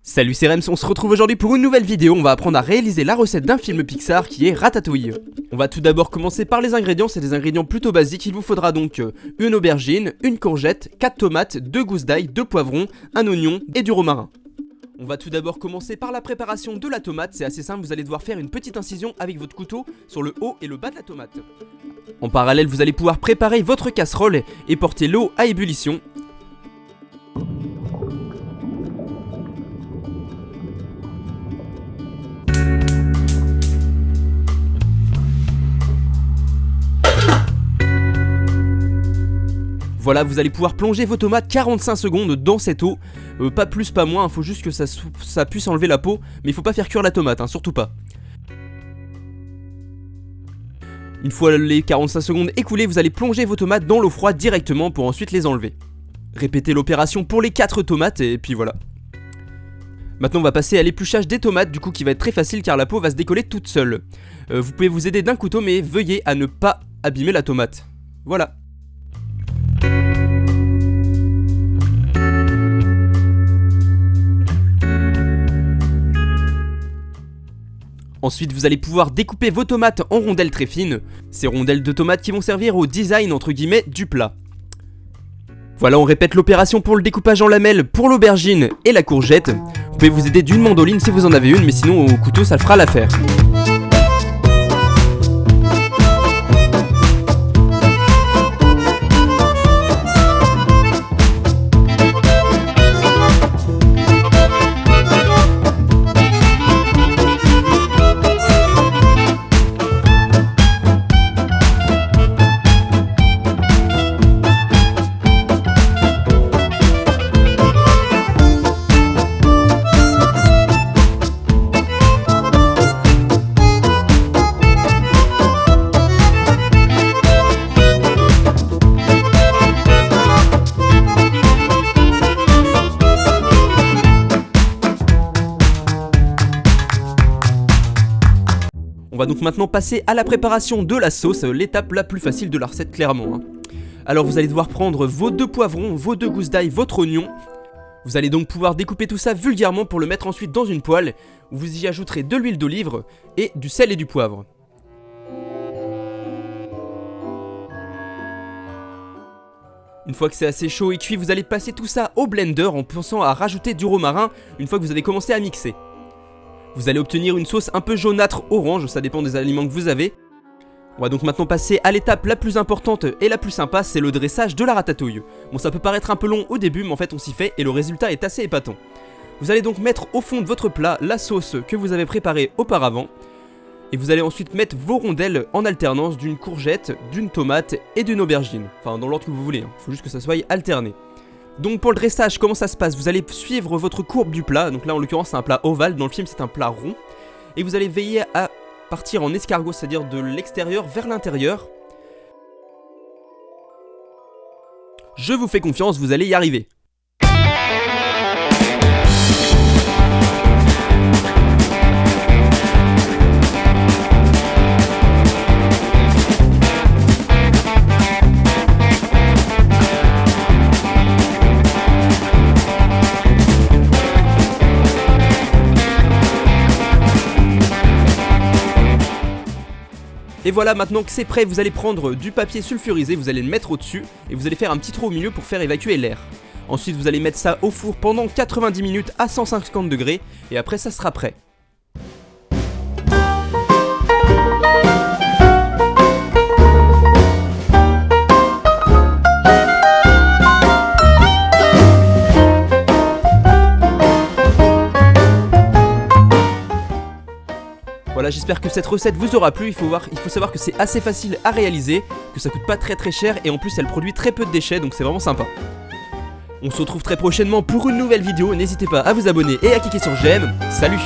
Salut, c'est Rems, on se retrouve aujourd'hui pour une nouvelle vidéo. On va apprendre à réaliser la recette d'un film Pixar qui est Ratatouille. On va tout d'abord commencer par les ingrédients, c'est des ingrédients plutôt basiques. Il vous faudra donc une aubergine, une courgette, 4 tomates, 2 gousses d'ail, 2 poivrons, un oignon et du romarin. On va tout d'abord commencer par la préparation de la tomate, c'est assez simple, vous allez devoir faire une petite incision avec votre couteau sur le haut et le bas de la tomate. En parallèle, vous allez pouvoir préparer votre casserole et porter l'eau à ébullition. Voilà, vous allez pouvoir plonger vos tomates 45 secondes dans cette eau, pas plus pas moins, il faut juste que ça puisse enlever la peau, mais il faut pas faire cuire la tomate, surtout pas. Une fois les 45 secondes écoulées, vous allez plonger vos tomates dans l'eau froide directement pour ensuite les enlever. Répétez l'opération pour les 4 tomates et puis voilà. Maintenant on va passer à l'épluchage des tomates, du coup qui va être très facile car la peau va se décoller toute seule. Vous pouvez vous aider d'un couteau mais veuillez à ne pas abîmer la tomate. Voilà. Ensuite, vous allez pouvoir découper vos tomates en rondelles très fines. Ces rondelles de tomates qui vont servir au design entre guillemets du plat. Voilà, on répète l'opération pour le découpage en lamelles pour l'aubergine et la courgette. Vous pouvez vous aider d'une mandoline si vous en avez une, mais sinon au couteau ça fera l'affaire. On va donc maintenant passer à la préparation de la sauce, l'étape la plus facile de la recette clairement. Alors vous allez devoir prendre vos 2 poivrons, vos 2 gousses d'ail, votre oignon. Vous allez donc pouvoir découper tout ça vulgairement pour le mettre ensuite dans une poêle où vous y ajouterez de l'huile d'olive et du sel et du poivre. Une fois que c'est assez chaud et cuit, vous allez passer tout ça au blender en pensant à rajouter du romarin une fois que vous avez commencé à mixer. Vous allez obtenir une sauce un peu jaunâtre orange, ça dépend des aliments que vous avez. On va donc maintenant passer à l'étape la plus importante et la plus sympa, c'est le dressage de la ratatouille. Bon, ça peut paraître un peu long au début, mais en fait on s'y fait et le résultat est assez épatant. Vous allez donc mettre au fond de votre plat la sauce que vous avez préparée auparavant. Et vous allez ensuite mettre vos rondelles en alternance d'une courgette, d'une tomate et d'une aubergine. Enfin dans l'ordre que vous voulez, il faut juste que ça soit alterné. Donc pour le dressage, comment ça se passe? Vous allez suivre votre courbe du plat, donc là en l'occurrence c'est un plat ovale, dans le film c'est un plat rond. Et vous allez veiller à partir en escargot, c'est-à-dire de l'extérieur vers l'intérieur. Je vous fais confiance, vous allez y arriver. Et voilà, maintenant que c'est prêt, vous allez prendre du papier sulfurisé, vous allez le mettre au-dessus et vous allez faire un petit trou au milieu pour faire évacuer l'air. Ensuite, vous allez mettre ça au four pendant 90 minutes à 150 degrés et après ça sera prêt. Voilà, j'espère que cette recette vous aura plu. Il faut savoir que c'est assez facile à réaliser, que ça coûte pas très cher et en plus elle produit très peu de déchets, donc c'est vraiment sympa. On se retrouve très prochainement pour une nouvelle vidéo, n'hésitez pas à vous abonner et à cliquer sur j'aime. Salut!